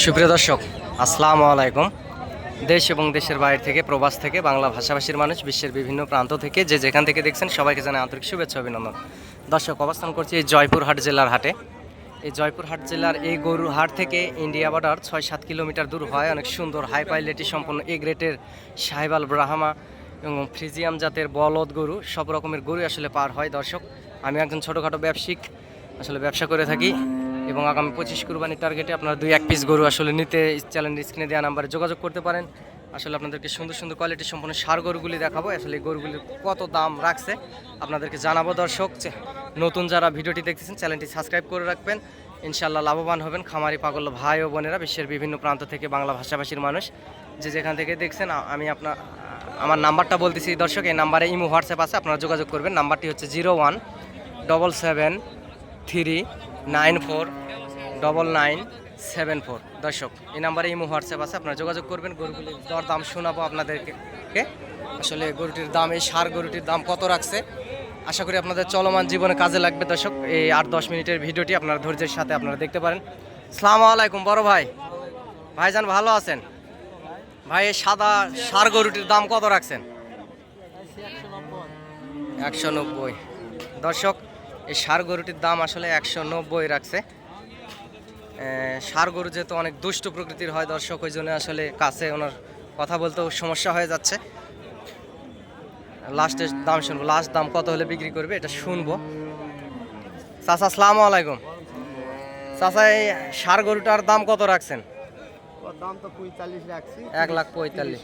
সুপ্রিয় দর্শক, আসসালামু আলাইকুম। দেশ এবং দেশের বাইরে থেকে, প্রবাস থেকে, বাংলা ভাষাভাষীর মানুষ, বিশ্বের বিভিন্ন প্রান্ত থেকে যে যেখান থেকে দেখছেন সবাইকে জানাই আন্তরিক শুভেচ্ছা অভিনন্দন। দর্শক, অবস্থান করছি এই জয়পুরহাট জেলার হাটে। এই জয়পুরহাট জেলার এই গরুর হাট থেকে ইন্ডিয়া বর্ডার 6-7 কিলোমিটার দূর হয়। অনেক সুন্দর হাই কোয়ালিটি সম্পন্ন এ গ্রেটের সাহিবাল, ব্রাহ্মা এবং ফ্রিজিয়াম জাতের বলদ গরু, সব রকমের গরু আসলে পার হয়। দর্শক, আমি একজন ছোটোখাটো ব্যবসায়িক, আসলে ব্যবসা করে থাকি এবং আগামী 25 কুরবানির টার্গেটে আপনারা 2-1 পিস গরু আসলে নিতে চ্যানেল স্ক্রিনে দেওয়া নাম্বারে যোগাযোগ করতে পারেন। আসলে আপনাদেরকে সুন্দর সুন্দর কোয়ালিটি সম্পন্ন সার গরুগুলি দেখাবো। আসলে এই গরুগুলির কত দাম রাখছে আপনাদেরকে জানাবো। দর্শক, নতুন যারা ভিডিওটি দেখতেছেন চ্যানেলটি সাবস্ক্রাইব করে রাখবেন, ইনশাল্লাহ লাভবান হবেন। খামারি পাগল ভাই ও বোনেরা, বিশ্বের বিভিন্ন প্রান্ত থেকে বাংলা ভাষাভাষীর মানুষ যে যেখান থেকে দেখছেন, আমি আমার নাম্বারটা বলতেছি দর্শক। এই নাম্বারে ইমো হোয়াটসঅ্যাপ আছে, আপনারা যোগাযোগ করবেন। নাম্বারটি হচ্ছে 0177394974। দর্শক, এই নাম্বারে ইমো হোয়াটসঅ্যাপ আছে, আপনারা যোগাযোগ করবেন। গরুগুলির দরদাম শোনাবো আপনাদেরকে। আসলে গরুটির দাম, এই সার গরুটির দাম কত রাখছে, আশা করি আপনাদের চলমান জীবনে কাজে লাগবে। দর্শক, এই 8-10 মিনিটের ভিডিওটি আপনারা ধৈর্যের সাথে আপনারা দেখতে পারেন। আসসালামু আলাইকুম বড় ভাই। ভাইজান ভালো আছেন? ভাই, এই সাদা সার গরুটির দাম কত রাখছেন? 190। দর্শক, এই সার গরুটির দাম আসলে 190 রাখছে। সার গরু যেহেতু অনেক দুষ্ট প্রকৃতির হয় দর্শক, ওই জন্য আসলে কাছে ওনার কথা বলতেও সমস্যা হয়ে যাচ্ছে। লাস্টের দাম শুনবো, লাস্ট দাম কত হলে বিক্রি করবে এটা শুনবো। চাচা, আসসালামু আলাইকুম। চাচা, এই সার গরুটার দাম কত রাখছেন? দাম তো 45 রাখছি। 1,45,000।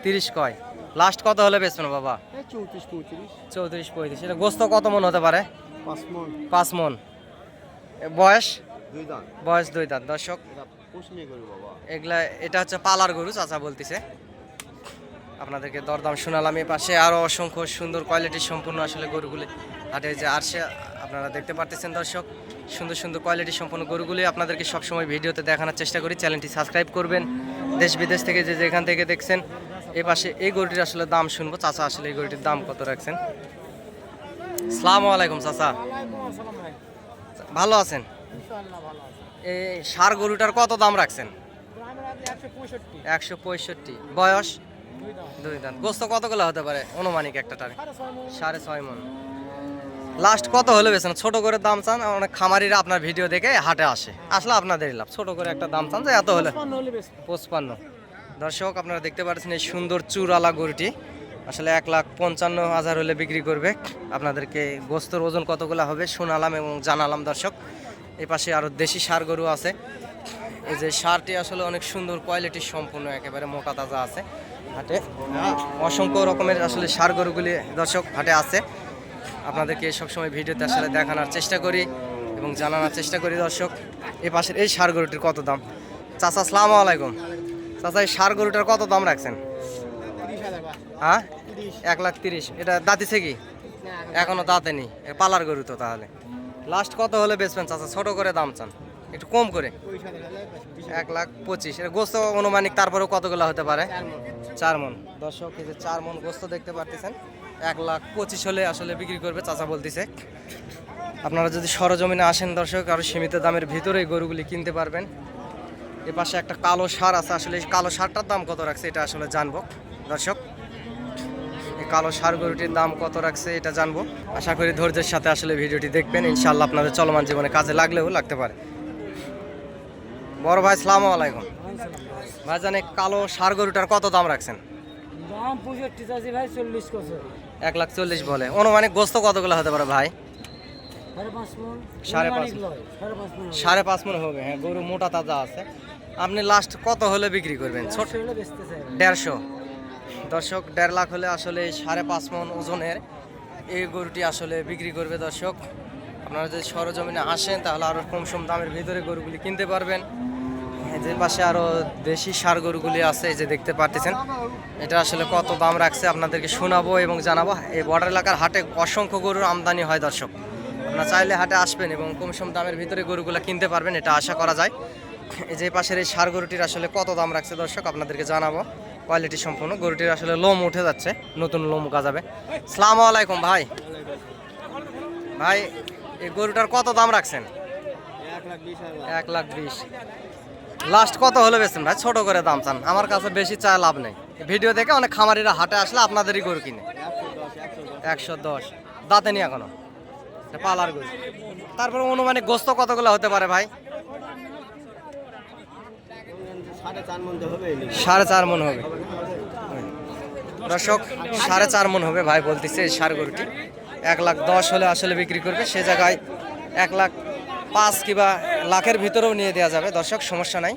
30 কয়? লাস্ট কত হলে বেচবেন বাবা? 34-35। এটা গোস্ত কত মন হতে পারে? 5 মণ। 5 মন। বয়স? 2 দাঁত। বয়স 2 দাঁত। দর্শক, পুষনি গরু বাবা। এগুলা, এটা হচ্ছে পালার গরু চাচা বলতেছে। আপনাদেরকে দরদাম শোনালাম। এই পাশে আরও অসংখ্য সুন্দর কোয়ালিটি সম্পূর্ণ আসলে গরুগুলি হাটে যে আসছে, আপনারা দেখতে পারতেছেন। দর্শক, সুন্দর সুন্দর কোয়ালিটি সম্পন্ন গরুগুলি আপনাদেরকে সবসময় ভিডিওতে দেখানোর চেষ্টা করি। চ্যানেলটি সাবস্ক্রাইব করবেন। দেশ বিদেশ থেকে যে যেখান থেকে দেখছেন, এই পাশে এই গরুটির আসলে দাম শুনবো। চাচা, আসলে এই গরুটির দাম কত রাখছেন? আসসালামু আলাইকুম চাচা, ভালো আছেন? এই সার গরুটার কত দাম রাখছেন? 165। বয়স? 2 দাঁত। গোস্ত কতগুলো হতে পারে অনুমানিক একটা টারে? 6.5 মণ। লাস্ট কত হলে বেছেন? ছোট করে দাম চান? অনেক খামারিরা আপনার ভিডিও দেখে হাটে আসলে আপনাদেরই লাভ। ছোট করে একটা দাম চান যে এত হলে 55। দর্শক, আপনারা দেখতে পাচ্ছেন এই সুন্দর চুরালা গরুটি আসলে 1,55,000 হলে বিক্রি করবে। আপনাদেরকে গোস্তর ওজন কতগুলো হবে শোনালাম এবং জানালাম। দর্শক, এই পাশে আরও দেশি সার গরু আছে। এই যে সারটি আসলে অনেক সুন্দর কোয়ালিটি সম্পূর্ণ, একেবারে মোটা তাজা আছে। হাটে অসংখ্য রকমের আসলে সার গরুগুলি দর্শক হাটে আছে। আপনাদেরকে সবসময় ভিডিওতে আসলে দেখানোর চেষ্টা করি এবং জানানোর চেষ্টা করি। দর্শক, এই পাশের এই সার গরুটির কত দাম? চাচা, আসসালামু আলাইকুম। চাচা, এই সার গরুটার কত দাম রাখছেন? 1,30,000। এটা দাঁতিছে কি? এখনো দাঁতে নেই, পালার গরু তো। তাহলে লাস্ট কত হলে বেচবেন চাচা? ছোট করে দাম চান, একটু কম করে? 1,25,000। এটা গোস্ত অনুমানিক তারপরেও কতগুলো হতে পারে? 4 মণ। দর্শক, এই যে 4 মণ গোস্ত দেখতে পারতেছেন। 1,25,000 হলে আসলে বিক্রি করবে চাচা বলতেছে। আপনারা যদি সরজমিনে আসেন দর্শক, আরও সীমিত দামের ভিতরে এই গরুগুলি কিনতে পারবেন। এ পাশে একটা কালো সার আছে, আসলে এই কালো সারটার দাম কত রাখছে এটা আসলে জানবো। দর্শক, এই কালো সার গরুটির দাম কত রাখছে এটা জানবো। আশা করি ধৈর্যের সাথে আসলে ভিডিওটি দেখবেন, ইনশাআল্লাহ আপনাদের চলমান জীবনে কাজে লাগলেও লাগতে পারে। বড় ভাই, আসসালামু আলাইকুম। ভাইজান, এই কালো সার গরুটার কত দাম রাখছেন? দাম 65 চাচি ভাই, 40 কত? 1,40,000 বলে। অনুমানিক গোস্ত কতগুলো হতে পারে ভাই? 5.5 মণ। 5.5 মণ হবে। হ্যাঁ, গরু মোটা তাজা আছে। আপনি লাস্ট কত হলে বিক্রি করবেন? ছোট? 150। দর্শক, 1.5 লাখ হলে আসলে 5.5 মণ ওজনের এই গরুটি আসলে বিক্রি করবে। দর্শক, আপনারা যদি সরজমিনে আসেন তাহলে আরও কম সম দামের ভিতরে গরুগুলি কিনতে পারবেন। যে পাশে আরও দেশি সার গরুগুলি আছে, এই যে দেখতে পাচ্ছেন। এটা আসলে কত দাম রাখছে আপনাদেরকে শোনাবো এবং জানাবো। এই বর্ডার এলাকার হাটে অসংখ্য গরুর আমদানি হয়। দর্শক, আপনারা চাইলে হাটে আসবেন এবং কম সম দামের ভিতরে গরুগুলো কিনতে পারবেন, এটা আশা করা যায়। এই যে পাশের এই সার গরুটির আসলে কত দাম রাখছে দর্শক আপনাদেরকে জানাবো। কোয়ালিটি সম্পূর্ণ গরুটির আসলে লোম উঠে যাচ্ছে, নতুন লোম গজাবে। আসসালামু আলাইকুম ভাই। ভাই, এই গরুটার কত দাম রাখছেন? 1,20,000 লাস্ট কত হলে বেচছেন ভাই? ছোট করে দাম চান, আমার কাছে বেশি চায় লাভ নেই। ভিডিও দেখে অনেক খামারিরা হাটে আসলে আপনাদেরই গরু কিনে। 110 দাঁতে নি এখনো, এটা পালার গরু। তারপরে অনুমানিক গোস্ত কতগুলো হতে পারে ভাই? 4.5 মণ হবে দর্শক, 4.5 মণ হবে ভাই বলতেছে এই ষাঁড় গরুটি। 1,10,000 হলে আসলে বিক্রি করবে, সে জায়গায় 1,05,000 কিংবা লাখের ভিতরেও নিয়ে দেওয়া যাবে দর্শক, সমস্যা নাই।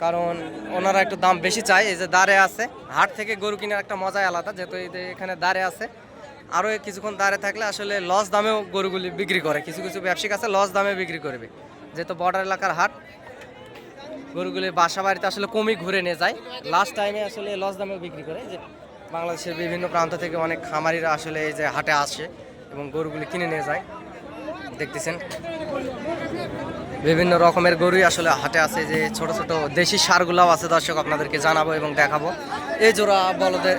কারণ ওনারা একটু দাম বেশি চায়। এই যে দাঁড়ে আছে, হাট থেকে গরু কেনার একটা মজাই আলাদা, যেহেতু এই যে এখানে দাঁড়ে আছে। আরও কিছুক্ষণ দাঁড়ে থাকলে আসলে লস দামেও গরুগুলি বিক্রি করে, কিছু কিছু ব্যবসায়িক আছে লস দামে বিক্রি করবে। যেহেতু বর্ডার এলাকার হাট, গরুগুলি বাসা বাড়িতে আসলে কমই ঘুরে নিয়ে যায়, লাস্ট টাইমে আসলে লস দামেও বিক্রি করে। যে বাংলাদেশের বিভিন্ন প্রান্ত থেকে অনেক খামারিরা আসলে এই যে হাটে আসে এবং গরুগুলি কিনে নিয়ে যায়। দেখতেছেন বিভিন্ন রকমের গরুই আসলে হাটে আছে, যে ছোট ছোট দেশি ষাঁড়গুলাও আছে দর্শক, আপনাদেরকে জানাবো এবং দেখাবো। এই জোড়া বলদের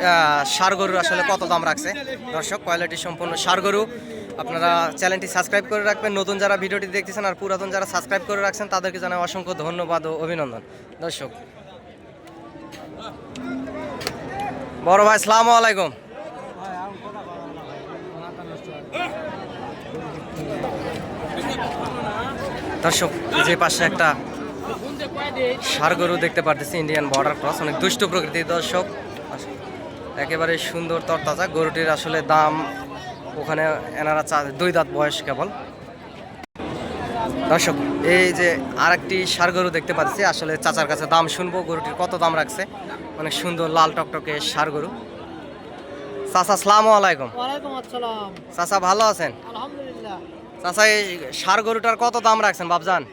ষাঁড় গরুর আসলে কত দাম রাখছে দর্শক, কোয়ালিটি সম্পূর্ণ ষাঁড় গরু। আপনারা চ্যানেলটি সাবস্ক্রাইব করে রাখবেন, নতুন যারা ভিডিওটি দেখতেছেন, আর পুরাতন যারা সাবস্ক্রাইব করে রাখছেন তাদেরকে জানাই অসংখ্য ধন্যবাদ ও অভিনন্দন দর্শক। বড় ভাই আসসালামু আলাইকুম। দর্শক যে পাশে একটা ষাঁড় গরু দেখতে পারতেছি, ইন্ডিয়ান বর্ডার ক্রস, অনেক দুষ্ট প্রকৃতির দর্শক, একেবারে সুন্দর তরতাজা। গরুটির আসলে দাম ওখানে এনারা 2 দাঁত বয়স কেবল দর্শক। এই যে আরেকটি ষাঁড় গরু দেখতে পাচ্ছি, আসলে চাচার কাছে দাম শুনবো গরুটির কত দাম রাখছে। অনেক সুন্দর লাল টকটকে ষাঁড় গরু। চাচা আসসালামু আলাইকুম। ওয়ালাইকুম আসসালাম। চাচা ভালো আছেন? আলহামদুলিল্লাহ। চাচা এই ষাঁড় গরুটার কত দাম রাখছেন বাবজান?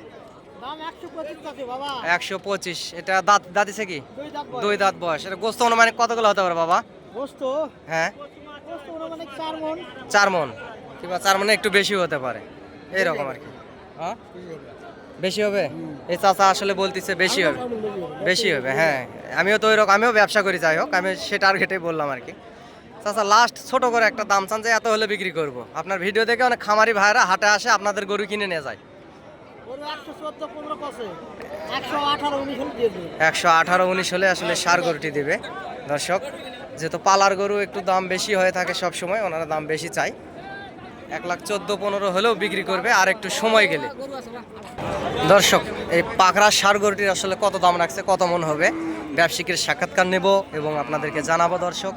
দাম 125 টাকা বাবা। 125। এটা দাঁত দাঁতিছে কি? 2 দাঁত বয়স। 2 দাঁত বয়স। এটা গোস্ত অনুমানিক কতগুলো হতে পারে বাবা? গোস্ত হ্যাঁ মানে 4 মণ। 4 মণ কিংবা 4 মণে একটু বেশি হতে পারে, এইরকম আর কি। হ্যাঁ বেশি হবে। এই চাচা আসলে বলতেছে বেশি হবে, বেশি হবে। হ্যাঁ আমিও তো ওইরকম, আমিও ব্যবসা করি, যাই হোক আমি সে টার্গেটে বললাম আর কি। চাচা লাস্ট ছোট করে একটা দাম চান যে এত হলে বিক্রি করব। আপনার ভিডিও দেখে অনেক খামারি ভাইরা হাটে আসে, আপনাদের গরু কিনে নিয়ে যায়। 114 15 কসে 118 19 হলে দিয়ে দেব। 118 19 হলে আসলে ষাঁড় গরুটি দেবে দর্শক। যেহেতু পালার গরু একটু দাম বেশি হয়ে থাকে সব সময়, ওনারা দাম বেশি চাই। 1,14 15 হলেও বিক্রি করবে আর একটু সময় গেলে দর্শক। এই পাকড়া ষাঁড় গরুটির আসলে কত দাম রাখছে, কত মন হবে, ব্যবসায়িকের সাক্ষাৎকার নেব এবং আপনাদেরকে জানাবো দর্শক।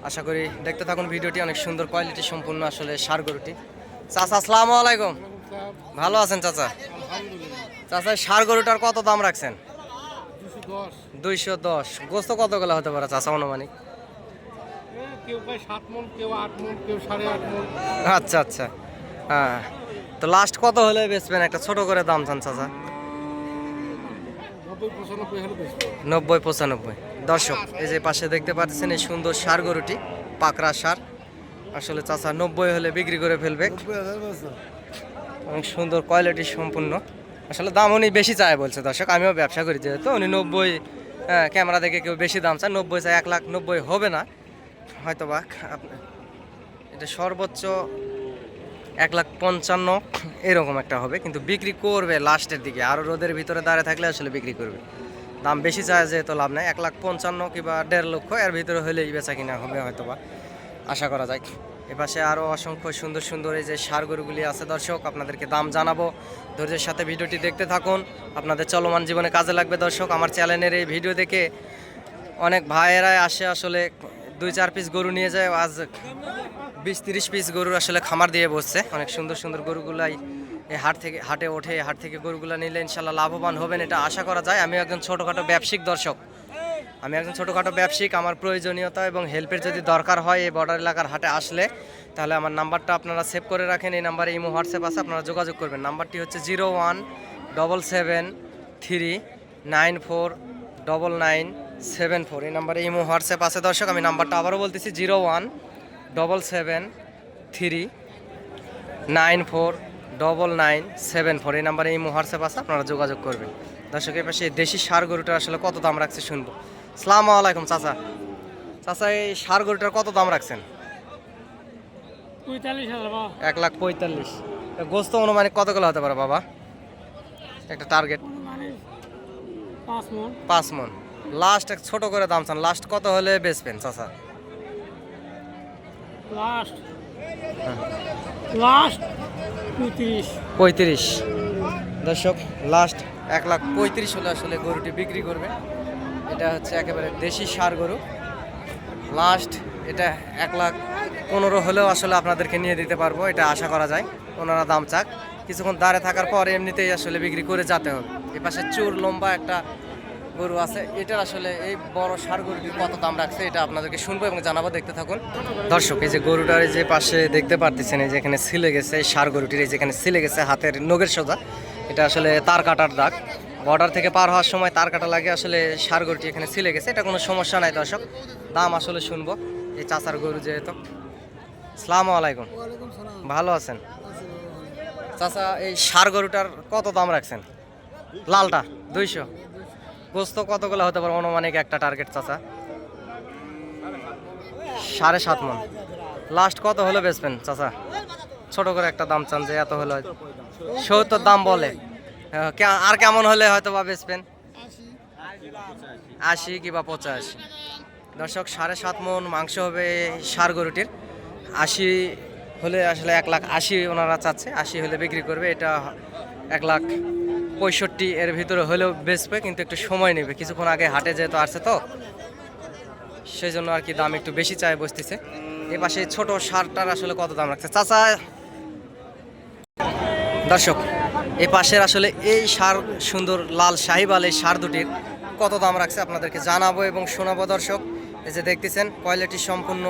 আশা করি দেখতে থাকুন ভিডিওটি, অনেক সুন্দর কোয়ালিটি সম্পূর্ণ আসলে ষাঁড় গরুটি। চাচা আসসালামু আলাইকুম। ভালো আছেন চাচা? চাচা ষাঁড় গরুটার কত দাম রাখছেন? 210। গোস্ত কতগুলো হতে পারে চাচা অনুমানিক? কেউ 7 মণ, কেউ 8 মণ, কেউ 8.5 মণ। আচ্ছা আচ্ছা, হ্যাঁ। তো লাস্ট কত হলে বেচবেন, একটা ছোট করে দাম চান চাচা? 90 95 হলে বেচবো। 90 95। দর্শক এই যে পাশে দেখতে পাচ্ছেন এই সুন্দর ষাঁড় গরুটি, পাকড়া ষাঁড়, আসলে চাচা 90 হলে বিক্রি করে ফেলবে। অনেক সুন্দর কোয়ালিটি সম্পূর্ণ, আসলে দাম উনি বেশি চায় বলছে দর্শক। আমিও ব্যবসা করি যেহেতু, উনি 90 ক্যামেরা দেখে কেউ বেশি দাম চায়, 90 চায়। 1,90,000 হবে না হয়তো বা, এটা সর্বোচ্চ 1,55,000 এরকম একটা হবে, কিন্তু বিক্রি করবে লাস্টের দিকে, আরও রোদের ভিতরে দাঁড়িয়ে থাকলে আসলে বিক্রি করবে। দাম বেশি চায় যেহেতু লাভ নাই। 1,55,000 কিংবা 1.5 লক্ষ এর ভিতরে হলেই বেচা কিনা হবে হয়তো বা, আশা করা যায়। এপাশে আরও অসংখ্য সুন্দর সুন্দর এই যে ষাঁড় গরুগুলি আছে দর্শক, আপনাদেরকে দাম জানাবো। ধৈর্যের সাথে ভিডিওটি দেখতে থাকুন, আপনাদের চলমান জীবনে কাজে লাগবে দর্শক। আমার চ্যানেলের এই ভিডিও দেখে অনেক ভাইয়েরাই আসে, আসলে 2-4 পিস গরু নিয়ে যায়, আজ 20-30 পিস গরু আসলে খামার দিয়ে বসছে। অনেক সুন্দর সুন্দর গরুগুলাই এই হাটে ওঠে, হাট থেকে গরুগুলো নিলে ইনশাল্লাহ লাভবান হবেন, এটা আশা করা যায়। আমি একজন ছোটোখাটো ব্যবসায়িক দর্শক, আমার প্রয়োজনীয়তা এবং হেল্পের যদি দরকার হয় এই বর্ডার এলাকার হাটে আসলে, তাহলে আমার নাম্বারটা আপনারা সেভ করে রাখেন। এই নাম্বারে ইমো হোয়াটসঅ্যাপ আছে, আপনারা যোগাযোগ করবেন। নাম্বারটি হচ্ছে 01773949974। এই নাম্বারে ইমো হোয়াটসঅ্যাপ আছে দর্শক। আমি নাম্বারটা আবারও বলতেছি 01773949974। এই নাম্বারে ইমো হোয়াটসঅ্যাপ আছে, আপনারা যোগাযোগ করবেন দর্শক। এর পাশে দেশি ষাঁড় গরুটা আসলে কত দাম রাখছে শুনবো। আসসালামু আলাইকুম চাচা। চাচা এই ষাঁড় গরুটার কত দাম রাখছেন? 45,000 বাবা। 1,45,000। গোস্ত অনুমানিক কতগুলো হতে পারে বাবা? একটা টার্গেট? মানে 5 মণ। 5 মণ। লাস্ট এক ছোট করে দাম চান, লাস্ট কত হলে বেচবেন চাচা? Last last 35। 35। দর্শক লাস্ট 1,35,000 হলে আসলে গরুটি বিক্রি করবে। এটা হচ্ছে একেবারে দেশি ষাঁড় গরু। লাস্ট এটা 1,15,000 হলেও আসলে আপনাদেরকে নিয়ে দিতে পারবো, এটা আশা করা যায়। ওনারা দাম চাক, কিছুক্ষণ দাঁড়ে থাকার পর এমনিতেই আসলে বিক্রি করে যেতে হবে। এ পাশে চুর লম্বা একটা গরু আছে, এটার আসলে এই বড় ষাঁড় গরুটির কত দাম রাখছে এটা আপনাদেরকে শুনবো এবং জানাবো, দেখতে থাকুন। দর্শক এই যে গরুটার এই যে পাশে দেখতে পারতেছেন, এই যে এখানে ছিলে গেছে, এই ষাঁড় গরুটির এই যে এখানে ছিলে গেছে হাতের নখের সোজা, এটা আসলে তার কাটার দাগ। বর্ডার থেকে পার হওয়ার সময় তার কাটা লাগে, আসলে ষাঁড় গরুটি এখানে ছিলে গেছে, এটা কোনো সমস্যা নাই। দর্শক দাম আসলে শুনবো এই চাচার গরু যেহেতু। আসসালামু আলাইকুম, ওয়ালাইকুম সালাম। ভালো আছেন চাচা? এই ষাঁড় গরুটার কত দাম রাখছেন? লালটা 200। গোস্ত কতগুলো হতে পারে অনুমানিক একটা টার্গেট চাচা? 7.5 মণ। লাস্ট কত হলে বেচবেন চাচা? ছোট করে একটা দাম চান যে এত হলে 70 দাম বলে, আর কেমন হলে হয়তো বা বেচবেন? 80 কিংবা 85। দর্শক 7.5 মণ মাংস হবে ষাঁড় গরুটির। 80 হলে আসলে 1,80,000 ওনারা চাচ্ছে, 80 হলে বিক্রি করবে। এটা 1,65,000 এর ভিতরে হলেও বেচবে, কিন্তু একটু সময় নেবে, কিছুক্ষণ আগে হাটে যেহেতু আসছে তো সেই জন্য আর কি দাম একটু বেশি চায় বসতেছে। এ পাশে ছোট ষাঁড়টার আসলে কত দাম রাখছে চাচা? দর্শক এ পাশের আসলে এই ষাঁড় সুন্দর লাল শাহিওয়াল এই ষাঁড় দুটির কত দাম রাখছে আপনাদেরকে জানাবো এবং শোনাবো। দর্শক এই যে দেখতেছেন কোয়ালিটি সম্পূর্ণ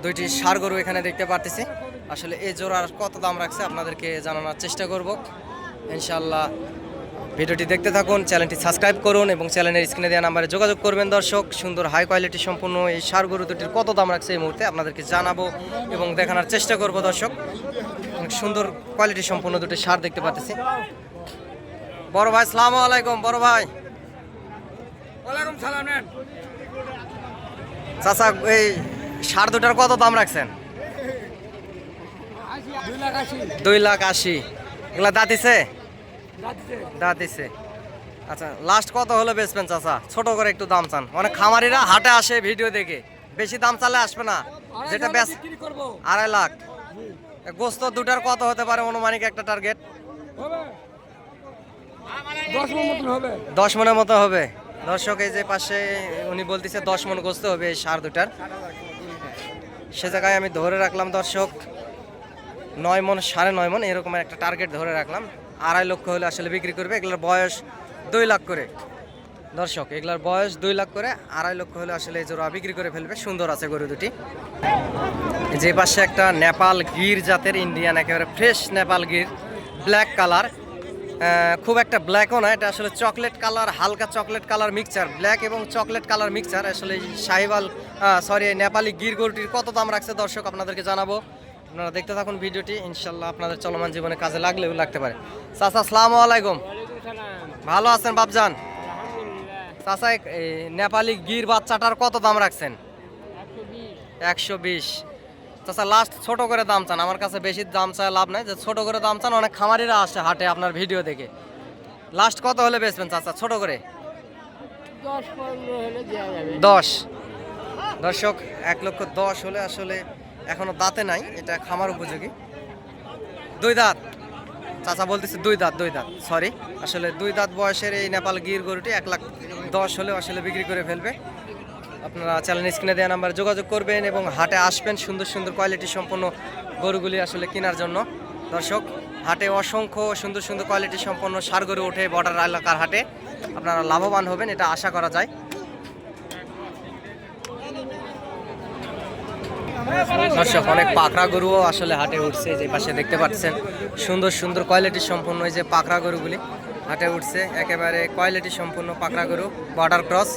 দুইটি ষাঁড় গরু এখানে দেখতে পারতেছি, আসলে এই জোড়ার কত দাম রাখছে আপনাদেরকে জানানোর চেষ্টা করব ইনশাআল্লাহ। ভিডিওটি দেখতে থাকুন, চ্যানেলটি সাবস্ক্রাইব করুন এবং চ্যানেলের স্ক্রিনে দেওয়া নাম্বারে যোগাযোগ করবেন। দর্শক সুন্দর হাই কোয়ালিটি সম্পূর্ণ এই ষাঁড় গরু দুটির কত দাম রাখছে এই মুহূর্তে আপনাদেরকে জানাবো এবং দেখানোর চেষ্টা করব। দর্শক অনেক সুন্দর কোয়ালিটি সম্পূর্ণ দুটি ষাঁড় দেখতে পাচ্ছি। বড় ভাই আসসালামু আলাইকুম। বড় ভাই ওয়ালাইকুম সালাম। নেন চাচা এই ষাঁড় দুটার কত দাম রাখছেন? 2,80,000। এগুলা দাঁতিছে? দাঁতিছে। আচ্ছা লাস্ট কত হলে বেচবেন চাচা? ছোট করে একটু দাম চান, অনেক খামারিরা হাটে আসে ভিডিও দেখে, বেশি দাম চালে আসবে না, যেটা বেচ 2.5 লাখ। গোস্ত দুটার কত হতে পারে অনুমানিক একটা টার্গেট? 10 মণের মতো হবে। দর্শক এই যে পাশে উনি বলতেছে 10 মণ গোস্ত হবে এই ষাঁড় দুটার, সে জায়গায় আমি ধরে রাখলাম দর্শক 9 মণ 9.5 মণ এরকম একটা টার্গেট ধরে রাখলাম। 2.5 লক্ষ হলে আসলে বিক্রি করবে। এগুলোর বয়স 2 লাখ করে। দর্শক এগুলোর বয়স 2 লাখ করে, 2.5 লক্ষ হলে আসলে এই জোড়া বিক্রি করে ফেলবে। সুন্দর আছে গরু দুটি। যে পাশে একটা নেপাল গির জাতের ইন্ডিয়ান, একেবারে fresh Nepal Gir, black colour, খুব একটা ব্ল্যাকও না, এটা আসলে চকলেট কালার, হালকা চকলেট কালার মিক্সচার, ব্ল্যাক এবং চকলেট কালার মিক্সচার। আসলে শাহিওয়াল নেপালি গির গরুটির কত দাম রাখছে দর্শক আপনাদেরকে জানাবো, আপনারা দেখতে থাকুন ভিডিওটি, ইনশাল্লাহ আপনাদের চলমান জীবনে কাজে লাগলেও লাগতে পারে। চাচা আসসালামু আলাইকুম, ভালো আছেন বাপজান? চাচা এই নেপালি গির বাচ্চাটার কত দাম রাখছেন? 120। চাচা লাস্ট ছোট করে দাম চান, আমার কাছে বেশি দাম চায় লাভ নাই, যে ছোট করে দাম চান, অনেক খামারিরা আসে হাটে আপনার ভিডিও দেখে। লাস্ট কত হলে বেচবেন চাচা ছোট করে? 10-15 হলে দেওয়া যাবে। 10। দর্শক 1,10,000 হলে আসলে এখনো দাঁতে নাই, এটা খামার উপযোগী। 2 দাঁত চাচা বলতেছে, 2 দাঁত সরি, আসলে 2 দাঁত বয়সের এই নেপাল গির গরুটি 1,10,000 হলেও আসলে বিক্রি করে ফেলবে। আপনারা চ্যানেল স্ক্রিনে দেওয়া নাম্বারে যোগাযোগ করবেন এবং হাটে আসবেন সুন্দর সুন্দর কোয়ালিটি সম্পন্ন গরুগুলি আসলে কেনার জন্য। দর্শক হাটে অসংখ্য সুন্দর সুন্দর কোয়ালিটি সম্পন্ন ষাঁড় গরু ওঠে বর্ডার এলাকার হাটে, আপনারা লাভবান হবেন এটা আশা করা যায়। দর্শক অনেক পাকড়া গরুও আসলে হাটে উঠছে, যে পাশে দেখতে পাচ্ছেন সুন্দর সুন্দর কোয়ালিটি সম্পন্ন এই যে পাকড়া গরুগুলি হাটে উঠছে, একেবারে কোয়ালিটি সম্পন্ন পাকড়া গরু, বর্ডার ক্রস।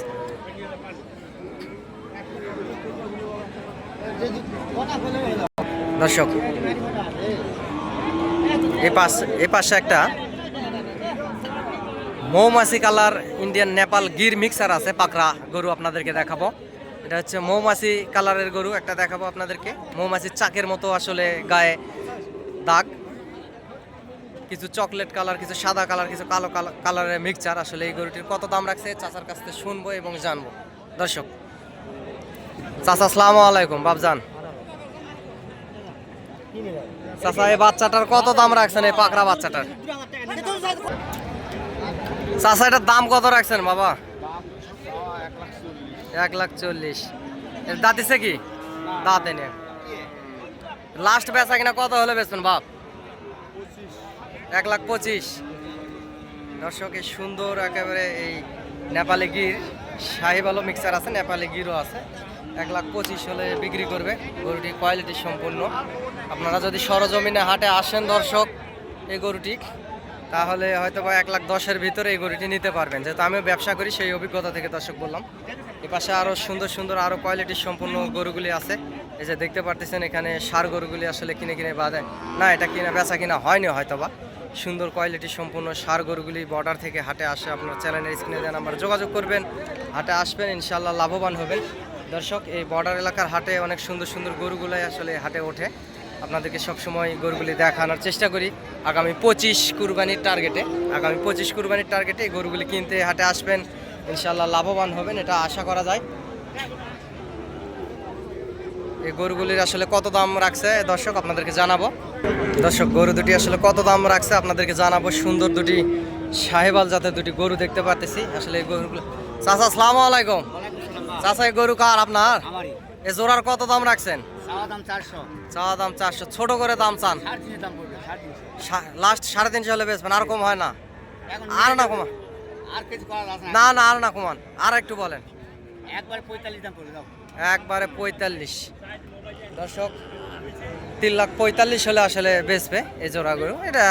দর্শক এ পাশে একটা মৌমাছি colour Indian Nepal Gir mixer আছে, পাকড়া গরু আপনাদেরকে দেখাবো। এটা হচ্ছে মৌমাছি কালারের গরু একটা দেখাবো আপনাদেরকে, মৌমাছির চাকের মতো আসলে গায়ে দাগ, কিছু চকলেট কালার, কিছু সাদা কালার, কিছু কালো কালারের মিক্সচার। আসলে এই গরুটির কত দাম রাখছে চাচার কাছ থেকে শুনবো এবং জানবো। দর্শক, চাচা আসসালামু আলাইকুম। বাবজান, চাচা এই বাচ্চাটার কত দাম রাখছেন, এই পাকড়া বাচ্চাটার? চাচা এটার দাম কত রাখছেন বাবা? 1,40,000। এর দাঁতিছে কি? দাঁতে নিয়ে লাস্ট বেচা কিনা কত হলে বেচবেন বাপ? 1,25,000। দর্শক, এই সুন্দর একেবারে এই নেপালি গির শাহিওয়াল মিক্সার আছে, নেপালি গিরও আছে। 1,25,000 হলে বিক্রি করবে। গরুটি কোয়ালিটি সম্পূর্ণ। আপনারা যদি সরজমিনে হাটে আসেন দর্শক এই গরুটি, তাহলে হয়তো বা 1,10,000-এর ভিতরে এই গরুটি নিতে পারবেন। যেহেতু আমিও ব্যবসা করি, সেই অভিজ্ঞতা থেকে দর্শক বললাম। এ পাশে আরও সুন্দর সুন্দর আরও কোয়ালিটির সম্পূর্ণ গরুগুলি আছে। এই যে দেখতে পারতেছেন এখানে ষাঁড় গরুগুলি আসলে কিনে কিনে বাঁধে না, এটা কিনা বেচা কিনা হয়নি হয়তো বা। সুন্দর কোয়ালিটি সম্পূর্ণ ষাঁড় গরুগুলি বর্ডার থেকে হাটে আসে। আপনার চ্যানেলের স্ক্রিনে দেওয়া নাম্বার যোগাযোগ করবেন, হাটে আসবেন, ইনশাল্লাহ লাভবান হবেন। দর্শক, এই বর্ডার এলাকার হাটে অনেক সুন্দর সুন্দর গরুগুলাই আসলে হাটে ওঠে। আপনাদেরকে সবসময় গরুগুলি দেখানোর চেষ্টা করি। আগামী 25 কুরবানির টার্গেটে এই গরুগুলি কিনতে হাটে আসবেন, ইনশাল্লাহ লাভবান হবেন, এটা আশা করা যায়। এই গরুগুলির আসলে কত দাম রাখছে দর্শক আপনাদেরকে জানাবো। দর্শক, গরু দুটি আসলে কত দাম রাখছে আপনাদেরকে জানাবো। সুন্দর দুটি সাহেবাল জাতের দুটি গরু দেখতে পাচ্ছি। আসলে এই গরুগুলো, চাচা আসসালামু আলাইকুম। চাচা, এই গরু কার? আপনার? এই জোড়ার কত দাম রাখছেন? চাওয়া দাম 400। ছোট করে দাম চান? লাস্ট 350 হলে বেচবেন, আর কম হয় না? আর না কমা? না না, আর না কমান, আর একটু বলেন। একবারে 45। দর্শক, 3,45,000 হলে আসলে বেচবে এই জোড়া গরু। এটা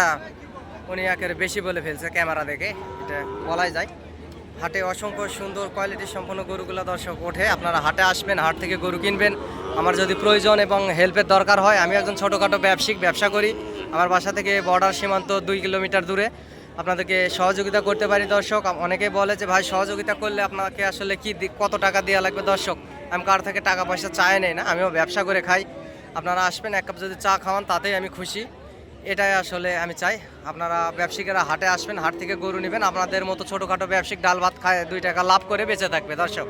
উনি একেবারে বেশি বলে ফেলছে ক্যামেরা দেখে, এটা বলাই যায়। হাটে অসংখ্য সুন্দর কোয়ালিটির সম্পন্ন গরুগুলো দর্শক ওঠে। আপনারা হাটে আসবেন, হাট থেকে গরু কিনবেন। আমার যদি প্রয়োজন এবং হেল্পের দরকার হয়, আমি একজন ছোটোখাটো ব্যবসা করি। আমার বাসা থেকে বর্ডার সীমান্ত 2 কিলোমিটার দূরে। আপনাদেরকে সহযোগিতা করতে পারি দর্শক। অনেকেই বলে যে ভাই সহযোগিতা করলে আপনাকে আসলে কত টাকা দেওয়া লাগবে। দর্শক, আমি কার থেকে টাকা পয়সা চাই নেই না, আমিও ব্যবসা করে খাই। আপনারা আসবেন, এক কাপ যদি চা খাওয়ান তাতেই আমি খুশি। এটাই আসলে আমি চাই। আপনারা ব্যবসায়ীরা হাটে আসবেন, হাট থেকে গরু নেবেন। আপনাদের মতো ছোটোখাটো ব্যবসায়িক ডাল ভাত খায় 2 টাকা লাভ করে বেঁচে থাকবে দর্শক।